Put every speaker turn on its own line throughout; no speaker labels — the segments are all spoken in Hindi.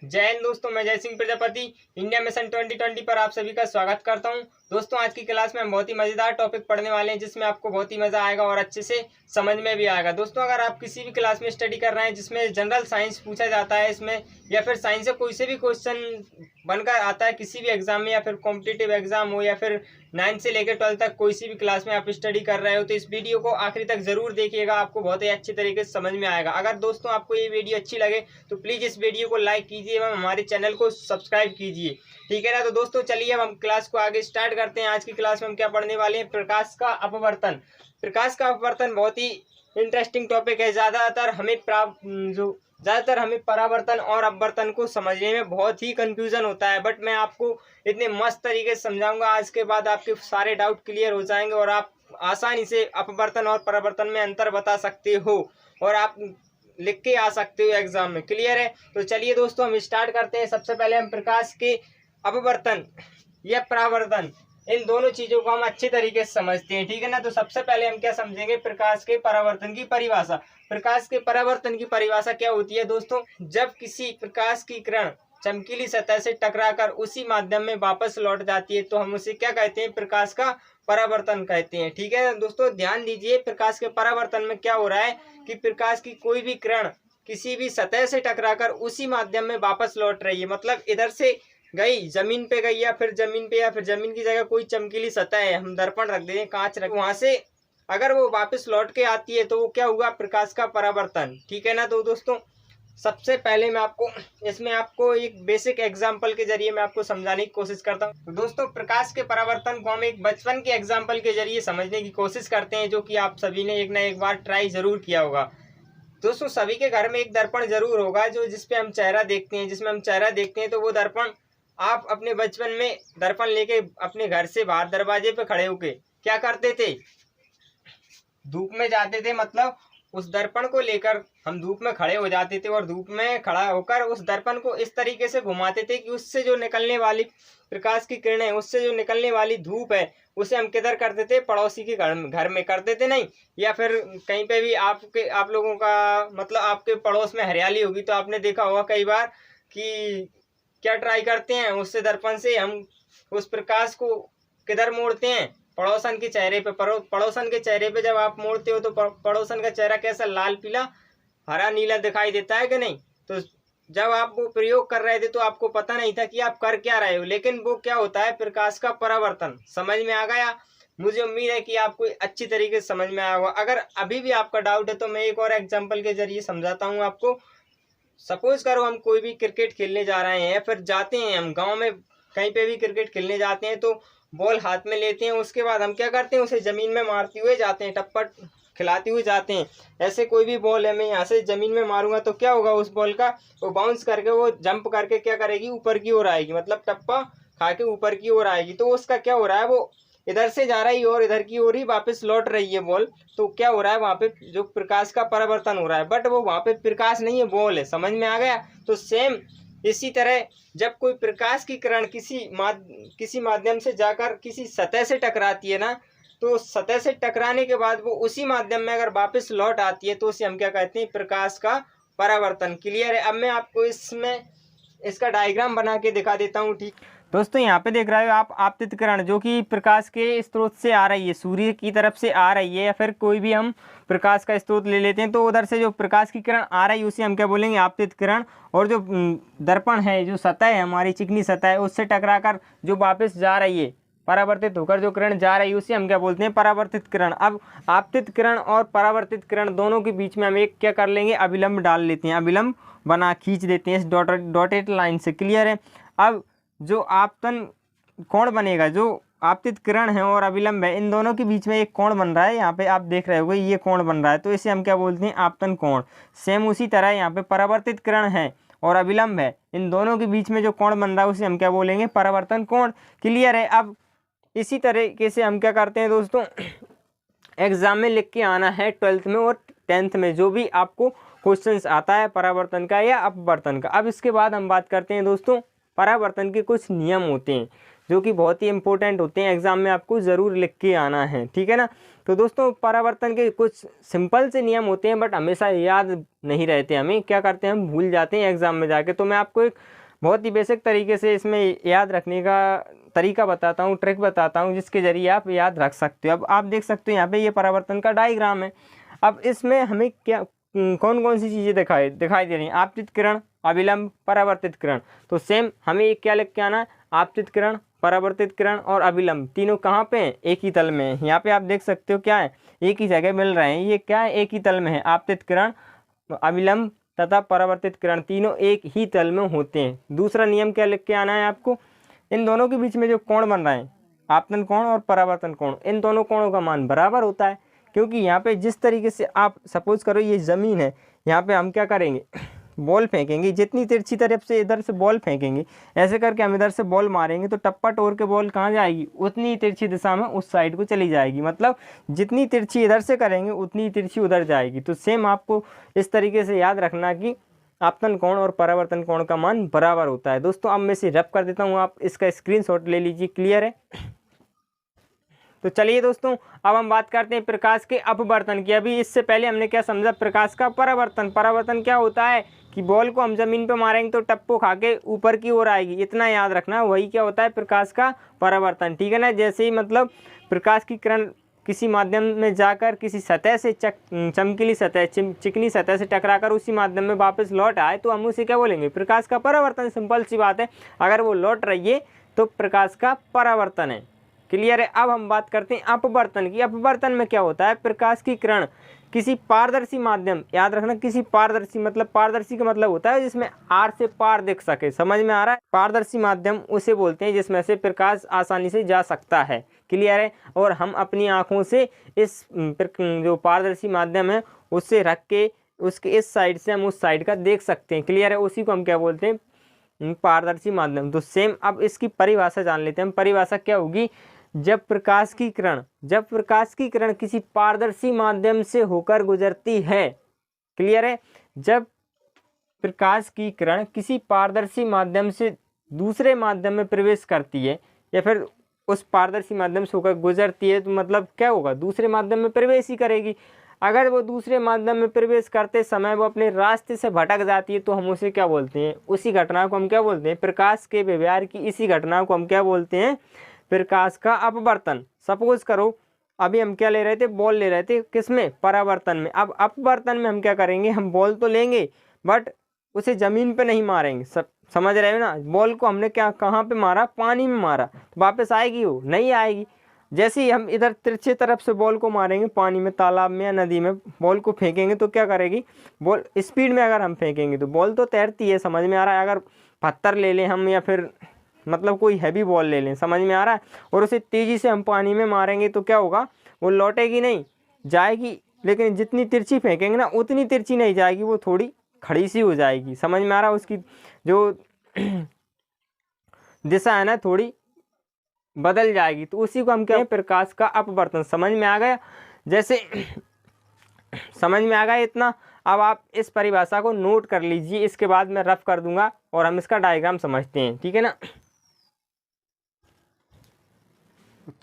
जय हिंद दोस्तों, मैं जय सिंह प्रजापति इंडिया मिशन 2020 पर आप सभी का स्वागत करता हूं। दोस्तों, आज की क्लास में हम बहुत ही मजेदार टॉपिक पढ़ने वाले हैं जिसमें आपको बहुत ही मजा आएगा और अच्छे से समझ में भी आएगा। दोस्तों, अगर आप किसी भी क्लास में स्टडी कर रहे हैं जिसमें जनरल साइंस पूछा जाता है इसमें, या फिर साइंस से कोई से भी क्वेश्चन बनकर आता है किसी भी एग्जाम में, या फिर कॉम्पिटिटिव एग्जाम हो, या फिर 9 से लेकर 12 तक कोई सी भी क्लास में आप स्टडी कर रहे हो, तो इस वीडियो को आखिरी तक जरूर देखिएगा, आपको बहुत ही अच्छे तरीके से समझ में आएगा। अगर दोस्तों आपको ये वीडियो अच्छी लगे तो प्लीज इस वीडियो को लाइक कीजिए एवं हमारे चैनल को सब्सक्राइब कीजिए, ठीक है ना। तो दोस्तों चलिए अब हम क्लास को आगे स्टार्ट करते हैं। आज की क्लास में हम क्या पढ़ने वाले हैं, प्रकाश का अपवर्तन। प्रकाश का अपवर्तन बहुत ही इंटरेस्टिंग टॉपिक है। ज़्यादातर हमें परावर्तन और अपवर्तन को समझने में बहुत ही कंफ्यूजन होता है, बट मैं आपको इतने मस्त तरीके से समझाऊंगा, आज के बाद आपके सारे डाउट क्लियर हो जाएंगे और आप आसानी से अपवर्तन और परावर्तन में अंतर बता सकते हो और आप लिख के आ सकते हो एग्जाम में। क्लियर है? तो चलिए दोस्तों हम स्टार्ट करते हैं। सबसे पहले हम प्रकाश के अपवर्तन या परावर्तन, इन दोनों चीजों को हम अच्छे तरीके से समझते हैं, ठीक है ना। तो सबसे पहले हम क्या समझेंगे, प्रकाश के परावर्तन की परिभाषा। प्रकाश के परावर्तन की परिभाषा क्या होती है दोस्तों, जब किसी प्रकाश की किरण चमकीली सतह से टकराकर उसी माध्यम में वापस लौट जाती है तो हम उसे क्या कहते हैं, प्रकाश का परावर्तन कहते हैं, ठीक है दोस्तों। ध्यान दीजिए, प्रकाश के परावर्तन में क्या हो रहा है कि प्रकाश की कोई भी किरण किसी भी सतह से टकराकर उसी माध्यम में वापस लौट रही है, मतलब इधर से गई, जमीन पे गई, या फिर जमीन पे, या फिर जमीन की जगह कोई चमकीली सतह है, हम दर्पण रख दें, कांच रख, वहां से अगर वो वापस लौट के आती है तो वो क्या हुआ, प्रकाश का परावर्तन, ठीक है ना। तो दोस्तों सबसे पहले मैं आपको एक बेसिक एग्जांपल के जरिए मैं आपको समझाने की कोशिश करता हूँ। तो दोस्तों प्रकाश के परावर्तन को हम एक बचपन के एग्जांपल के जरिए समझने की कोशिश करते हैं, जो कि आप सभी ने एक ना एक बार ट्राई जरूर किया होगा। दोस्तों सभी के घर में एक दर्पण जरूर होगा जो जिसपे हम चेहरा देखते हैं, जिसमें हम चेहरा देखते हैं। तो वो दर्पण आप अपने बचपन में दर्पण लेके अपने घर से बाहर दरवाजे पे खड़े होके क्या करते थे, धूप में जाते थे, मतलब उस दर्पण को लेकर हम धूप में खड़े हो जाते थे और धूप में खड़ा होकर उस दर्पण को इस तरीके से घुमाते थे कि उससे जो निकलने वाली प्रकाश की किरणें, उससे जो निकलने वाली धूप है, उसे हम किधर करते थे, पड़ोसी के घर में करते थे, नहीं, या फिर कहीं पे भी आप लोगों का मतलब आपके पड़ोस में हरियाली होगी तो आपने देखा होगा कई बार कि क्या ट्राई करते हैं, उससे दर्पण से हम उस प्रकाश को किधर मोड़ते हैं, पड़ोसन के चेहरे पे। पड़ोसन के चेहरे पे जब आप मोड़ते हो तो पड़ोसन का चेहरा कैसा, लाल पीला हरा नीला दिखाई देता है कि नहीं। तो जब आप वो प्रयोग कर रहे थे तो आपको पता नहीं था कि आप कर क्या रहे हो, लेकिन वो क्या होता है, प्रकाश का परावर्तन। समझ में आ गया? मुझे उम्मीद है कि आपको अच्छी तरीके से समझ में आया होगा। अगर अभी भी आपका डाउट है तो मैं एक और एग्जाम्पल के जरिए समझाता हूँ आपको। सपोज करो हम कोई भी क्रिकेट खेलने जा रहे हैं, या फिर जाते हैं हम गाँव में कहीं पे भी क्रिकेट खेलने जाते हैं, तो बॉल हाथ में लेते हैं, उसके बाद हम क्या करते हैं, उसे जमीन में मारते हुए जाते हैं, टप्पा खिलाते हुए जाते हैं। ऐसे कोई भी बॉल है, मैं यहाँ से जमीन में मारूंगा तो क्या होगा, उस बॉल का वो बाउंस करके वो जंप करके क्या करेगी, ऊपर की ओर आएगी, मतलब टप्पा खा के ऊपर की ओर आएगी। तो उसका क्या हो रहा है, वो इधर से जा रही है और इधर की ओर ही वापस लौट रही है बॉल। तो क्या हो रहा है, वहां पे जो प्रकाश का परावर्तन हो रहा है, बट वो वहां पे प्रकाश नहीं है, बॉल है। समझ में आ गया? तो सेम इसी तरह जब कोई प्रकाश की किरण किसी माध्यम से जाकर किसी सतह से टकराती है ना, तो सतह से टकराने के बाद वो उसी माध्यम में अगर वापस लौट आती है तो उसे हम क्या कहते हैं, प्रकाश का परावर्तन। क्लियर है? अब मैं आपको इसका डायग्राम बना के दिखा देता हूँ, ठीक दोस्तों। यहाँ पे देख रहे हो आप आपतित किरण, जो कि प्रकाश के स्रोत से आ रही है, सूर्य की तरफ से आ रही है, या फिर कोई भी हम प्रकाश का स्रोत ले लेते हैं, तो उधर से जो प्रकाश की किरण आ रही है उसे हम क्या बोलेंगे, आपतित किरण। और जो दर्पण है, जो सतह है हमारी चिकनी सतह है, उससे टकराकर जो वापस जा रही है, परावर्तित होकर जो किरण जा रही है, उसे हम क्या बोलते हैं, परावर्तित किरण। अब आपतित किरण और परावर्तित किरण दोनों के बीच में हम एक क्या कर लेंगे, अभिलंब डाल लेते हैं, अभिलंब खींच देते हैं इस डॉटेड लाइन से। क्लियर है? अब जो आपतन कोण बनेगा, जो आपतित किरण है और अभिलंब है, इन दोनों के बीच में एक कोण बन रहा है, यहाँ पे आप देख रहे होगे ये कोण बन रहा है, तो इसे हम क्या बोलते हैं, आपतन कोण। सेम उसी तरह यहाँ पे परावर्तित किरण है और अभिलंब है, इन दोनों के बीच में जो कोण बन रहा है उसे हम क्या बोलेंगे, परावर्तन कोण। क्लियर है? अब इसी तरीके से हम क्या करते हैं दोस्तों, एग्जाम में लिख के आना है 12th में और 10th में, जो भी आपको क्वेश्चंस आता है परावर्तन का या अपवर्तन का। अब इसके बाद हम बात करते हैं दोस्तों, परावर्तन के कुछ नियम होते हैं, जो कि बहुत ही इंपॉर्टेंट होते हैं, एग्जाम में आपको ज़रूर लिख के आना है, ठीक है ना। तो दोस्तों परावर्तन के कुछ सिंपल से नियम होते हैं, बट हमेशा याद नहीं रहते, हमें क्या करते हैं, हम भूल जाते हैं एग्जाम में जाके। तो मैं आपको एक बहुत ही बेसिक तरीके से इसमें याद रखने का तरीका बताता हूँ, ट्रिक बताता हूँ, जिसके ज़रिए आप याद रख सकते हो। अब आप देख सकते हो यहाँ पे ये परावर्तन का डायग्राम है। अब इसमें हमें क्या कौन कौन सी चीज़ें दिखाई दे रही हैं, आपतित किरण, अभिलंब, परावर्तित किरण। तो सेम हमें एक क्या लिख के आना है, आपतित किरण, परावर्तित किरण और अभिलंब तीनों कहाँ पे हैं, एक ही तल में है। यहाँ पे आप देख सकते हो क्या है, एक ही जगह मिल रहे हैं, ये क्या है, एक ही तल में है। आपतित किरण, अभिलंब तथा परावर्तित किरण तीनों एक ही तल में होते हैं। दूसरा नियम क्या लिख के आना है आपको, इन दोनों के बीच में जो कोण बन रहा है, आपतन कोण और परावर्तन कोण, इन दोनों कोणों का मान बराबर होता है। क्योंकि यहाँ पे जिस तरीके से आप सपोज करो ये ज़मीन है, यहाँ पे हम क्या करेंगे, बॉल फेंकेंगे, जितनी तिरछी तरफ से इधर से बॉल फेंकेंगे, ऐसे करके हम इधर से बॉल मारेंगे तो टप्पा टोर के बॉल कहाँ जाएगी, उतनी तिरछी दिशा में उस साइड को चली जाएगी। मतलब जितनी तिरछी इधर से करेंगे उतनी तिरछी उधर जाएगी। तो सेम आपको इस तरीके से याद रखना कि आपतन कोण और परावर्तन कोण का मान बराबर होता है। दोस्तों अब मैं इसे रब कर देता हूँ, आप इसका स्क्रीनशॉट ले लीजिए, क्लियर है। तो चलिए दोस्तों अब हम बात करते हैं प्रकाश के अपवर्तन की। अभी इससे पहले हमने क्या समझा, प्रकाश का परावर्तन। परावर्तन क्या होता है कि बॉल को हम जमीन पे मारेंगे तो टप्पो खा के ऊपर की ओर आएगी, इतना याद रखना। वही क्या होता है, प्रकाश का परावर्तन, ठीक है ना। जैसे ही मतलब प्रकाश की किरण किसी माध्यम में जाकर किसी सतह से चमकीली सतह, चिकनी सतह से टकराकर उसी माध्यम में वापस लौट आए तो हम उसे क्या बोलेंगे, प्रकाश का परावर्तन। सिंपल सी बात है, अगर वो लौट रही है तो प्रकाश का परावर्तन है, क्लियर है। अब हम बात करते हैं अपवर्तन की। अपवर्तन में क्या होता है, प्रकाश की किरण किसी पारदर्शी माध्यम, याद रखना किसी पारदर्शी, मतलब पारदर्शी का मतलब होता है जिसमें आर से पार दिख सके, समझ में आ रहा है। पारदर्शी माध्यम उसे बोलते हैं जिसमें से प्रकाश आसानी से जा सकता है, क्लियर है। और हम अपनी आँखों से इस जो पारदर्शी माध्यम है उससे रख के उसके इस साइड से हम उस साइड का देख सकते हैं, क्लियर है। उसी को हम क्या बोलते हैं, पारदर्शी माध्यम। तो सेम अब इसकी परिभाषा जान लेते हैं हम। परिभाषा क्या होगी, जब प्रकाश की किरण किसी पारदर्शी माध्यम से होकर गुजरती है, क्लियर है। जब प्रकाश की किरण किसी पारदर्शी माध्यम से दूसरे माध्यम में प्रवेश करती है या फिर उस पारदर्शी माध्यम से होकर गुजरती है, तो मतलब क्या होगा, दूसरे माध्यम में प्रवेश ही करेगी। अगर वो दूसरे माध्यम में प्रवेश करते समय वो अपने रास्ते से भटक जाती है तो हम उसे क्या बोलते हैं, उसी घटना को हम क्या बोलते हैं, प्रकाश के व्यवहार की इसी घटना को हम क्या बोलते हैं, प्रकाश का अपवर्तन। सपोज करो अभी हम क्या ले रहे थे, बॉल ले रहे थे, किसमें, परावर्तन में। अब अपवर्तन में हम क्या करेंगे, हम बॉल तो लेंगे बट उसे ज़मीन पे नहीं मारेंगे, सब समझ रहे हो ना। बॉल को हमने क्या कहाँ पे मारा, पानी में मारा, तो वापस आएगी वो, नहीं आएगी। जैसे ही हम इधर तिरछे तरफ से बॉल को मारेंगे पानी में, तालाब में या नदी में बॉल को फेंकेंगे तो क्या करेगी बॉल, स्पीड में अगर हम फेंकेंगे तो बॉल तो तैरती है, समझ में आ रहा है। अगर पत्थर ले लें हम या फिर मतलब कोई हैवी बॉल ले लें, समझ में आ रहा है, और उसे तेज़ी से हम पानी में मारेंगे तो क्या होगा, वो लौटेगी नहीं, जाएगी, लेकिन जितनी तिरछी फेंकेंगे ना उतनी तिरछी नहीं जाएगी, वो थोड़ी खड़ी सी हो जाएगी, समझ में आ रहा है। उसकी जो दिशा है ना थोड़ी बदल जाएगी, तो उसी को हम क्या, प्रकाश का अपवर्तन। समझ में आ गया, जैसे समझ में आ गया इतना। अब आप इस परिभाषा को नोट कर लीजिए, इसके बाद मैं रफ कर दूंगा और हम इसका डायग्राम समझते हैं, ठीक है ना।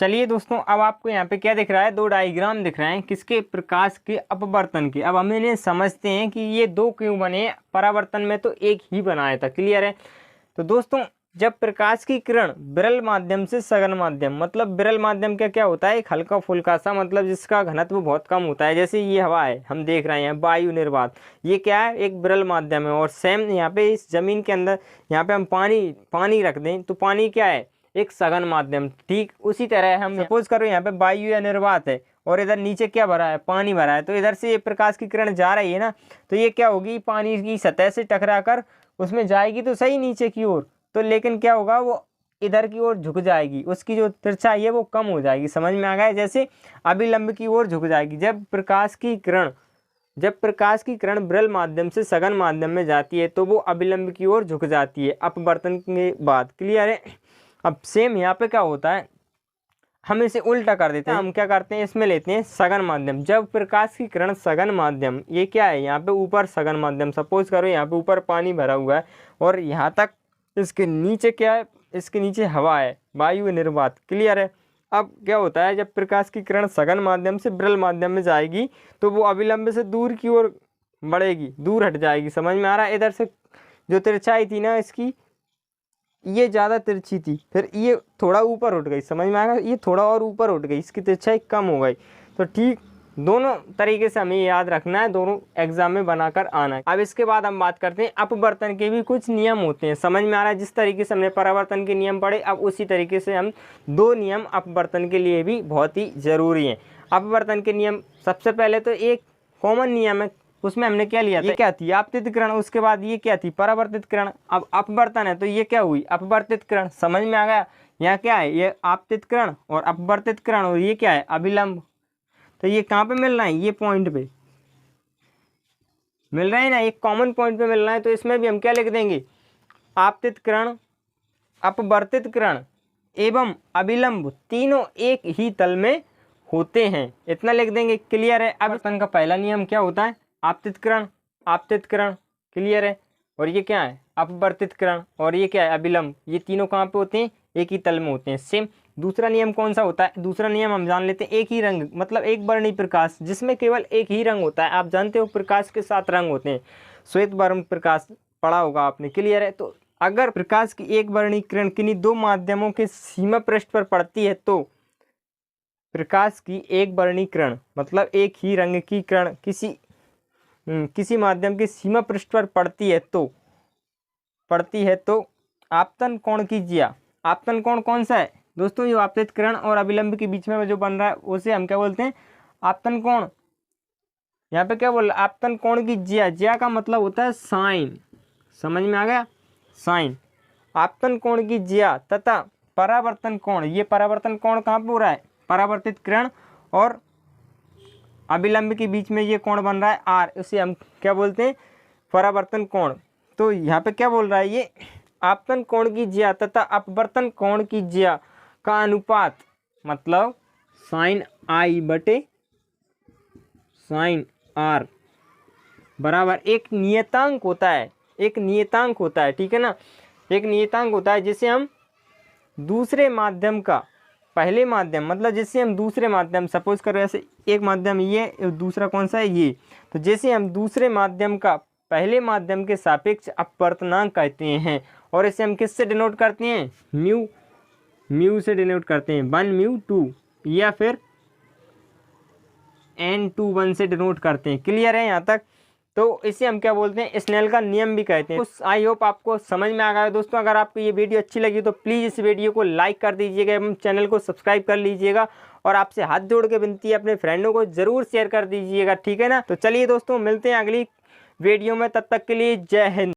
चलिए दोस्तों अब आपको यहाँ पे क्या दिख रहा है, दो डायग्राम दिख रहे हैं, किसके, प्रकाश के अपवर्तन के। अब हम इन्हें समझते हैं कि ये दो क्यों बने, परावर्तन में तो एक ही बनाया था, क्लियर है। तो दोस्तों जब प्रकाश की किरण विरल माध्यम से सघन माध्यम, मतलब विरल माध्यम का क्या होता है, एक हल्का फुल्का सा, मतलब जिसका घनत्व बहुत कम होता है, जैसे ये हवा है हम देख रहे हैं, वायु निर्वात, ये क्या है, एक विरल माध्यम है। और सेम यहाँ पे इस जमीन के अंदर यहाँ पे हम पानी रख दें तो पानी क्या है, एक सघन माध्यम। ठीक उसी तरह हम सपोज करो यहाँ पे वायु या निर्वात है और इधर नीचे क्या भरा है, पानी भरा है, तो इधर से ये प्रकाश की किरण जा रही है ना, तो ये क्या होगी, पानी की सतह से टकरा कर उसमें जाएगी तो सही नीचे की ओर, तो लेकिन क्या होगा, वो इधर की ओर झुक जाएगी, उसकी जो तिरछाई है वो कम हो जाएगी, समझ में आ गया। जैसे अभिलंब की ओर झुक जाएगी। जब प्रकाश की किरण विरल माध्यम से सघन माध्यम में जाती है तो वो अभिलंब की ओर झुक जाती है अपवर्तन के बाद, क्लियर है। अब सेम यहाँ पे क्या होता है, हम इसे उल्टा कर देते हैं। हम क्या करते हैं, इसमें लेते हैं सघन माध्यम। जब प्रकाश की किरण सघन माध्यम, ये क्या है, यहाँ पे ऊपर सघन माध्यम, सपोज करो यहाँ पे ऊपर पानी भरा हुआ है और यहाँ तक इसके नीचे क्या है, इसके नीचे हवा है, वायु निर्वात। क्लियर है। अब क्या होता है, जब प्रकाश की किरण सघन माध्यम से विरल माध्यम में जाएगी तो वो अविलंब से दूर की ओर बढ़ेगी, दूर हट जाएगी। समझ में आ रहा है। इधर से जो तिरछाई थी ना इसकी, ये ज़्यादा तिरछी थी, फिर ये थोड़ा ऊपर उठ गई। समझ में आएगा, ये थोड़ा और ऊपर उठ गई, इसकी तिरछाई कम हो गई। तो ठीक दोनों तरीके से हमें याद रखना है, दोनों एग्जाम में बनाकर आना है। अब इसके बाद हम बात करते हैं अपवर्तन के भी कुछ नियम होते हैं। समझ में आ रहा है। जिस तरीके से हमने परावर्तन के नियम पढ़े, अब उसी तरीके से हम 2 नियम अपवर्तन के लिए भी बहुत ही जरूरी हैं। अपवर्तन के नियम, सबसे पहले तो एक कॉमन नियम है, उसमें हमने क्या लिया था, ये क्या थी, आपतित किरण। उसके बाद ये क्या थी, परावर्तित किरण। अब अपवर्तन है तो ये क्या हुई, अपवर्तित किरण। समझ में आ गया। यहाँ क्या है, ये आपतित किरण और अपवर्तित किरण, और ये क्या है, अभिलंब। तो ये कहाँ पे मिल रहा है, ये पॉइंट पे मिल रहा है ना, एक कॉमन पॉइंट पे मिल रहा है। तो इसमें भी हम क्या लिख देंगे, आपतित किरण, अपवर्तित किरण एवं अभिलंब तीनों एक ही तल में होते हैं, इतना लिख देंगे। क्लियर है। अपवर्तन का पहला नियम क्या होता है, आपतित किरण, आपतित किरण। क्लियर है। और ये क्या है, अपवर्तित किरण, और ये क्या है, अभिलंब। ये तीनों कहाँ पे होते हैं, एक ही तल में होते हैं। सेम। दूसरा नियम कौन सा होता है, दूसरा नियम हम जान लेते हैं, एक ही रंग, मतलब एक वर्णी प्रकाश, जिसमें केवल एक ही रंग होता है। आप जानते हो प्रकाश के 7 रंग होते हैं, श्वेत वर्ण प्रकाश पढ़ा होगा आपने। क्लियर है। तो अगर प्रकाश की एक वर्णी किरण किन्हीं 2 माध्यमों के सीमा पृष्ठ पर पड़ती है, तो प्रकाश की एक वर्णी किरण मतलब एक ही रंग की किरण किसी माध्यम के सीमा पृष्ठ पर पड़ती है तो आपतन कोण की ज्या। आपतन कोण कौन सा है दोस्तों, ये आपतित किरण और अभिलंब के बीच में जो बन रहा है उसे हम क्या बोलते हैं, आपतन कोण। यहाँ पे क्या बोल रहा है, आपतन कोण की ज्या। ज्या का मतलब होता है साइन। समझ में आ गया, साइन। आपतन कोण की ज्या तथा परावर्तन कोण, ये परावर्तन कोण कहाँ पे हो रहा है, परावर्तित किरण और अभिलंब के बीच में ये कोण बन रहा है आर, उसे हम क्या बोलते हैं, परावर्तन कोण। तो यहाँ पे क्या बोल रहा है, ये आपतन कोण की ज्या तथा अपवर्तन कोण की ज्या का अनुपात, मतलब साइन आई बटे साइन आर बराबर एक नियतांक होता है, एक नियतांक होता है। ठीक है ना, एक नियतांक होता है जिसे हम दूसरे माध्यम का पहले माध्यम, मतलब जैसे हम दूसरे माध्यम, सपोज करो ऐसे एक माध्यम ये, दूसरा कौन सा है ये, तो जैसे हम दूसरे माध्यम का पहले माध्यम के सापेक्ष अपवर्तनांक कहते हैं। और इसे हम किससे डिनोट करते हैं, म्यू से डिनोट करते हैं, 1 म्यू 2, या फिर n21 से डिनोट करते हैं। क्लियर है यहाँ तक। तो इसे हम क्या बोलते हैं, स्नेल का नियम भी कहते हैं। आई होप आपको समझ में आ गया दोस्तों। अगर आपको ये वीडियो अच्छी लगी तो प्लीज़ इस वीडियो को लाइक कर दीजिएगा एवं चैनल को सब्सक्राइब कर लीजिएगा, और आपसे हाथ जोड़ के विनती है अपने फ्रेंडों को जरूर शेयर कर दीजिएगा। ठीक है ना। तो चलिए दोस्तों, मिलते हैं अगली वीडियो में, तब तक के लिए जय हिंद।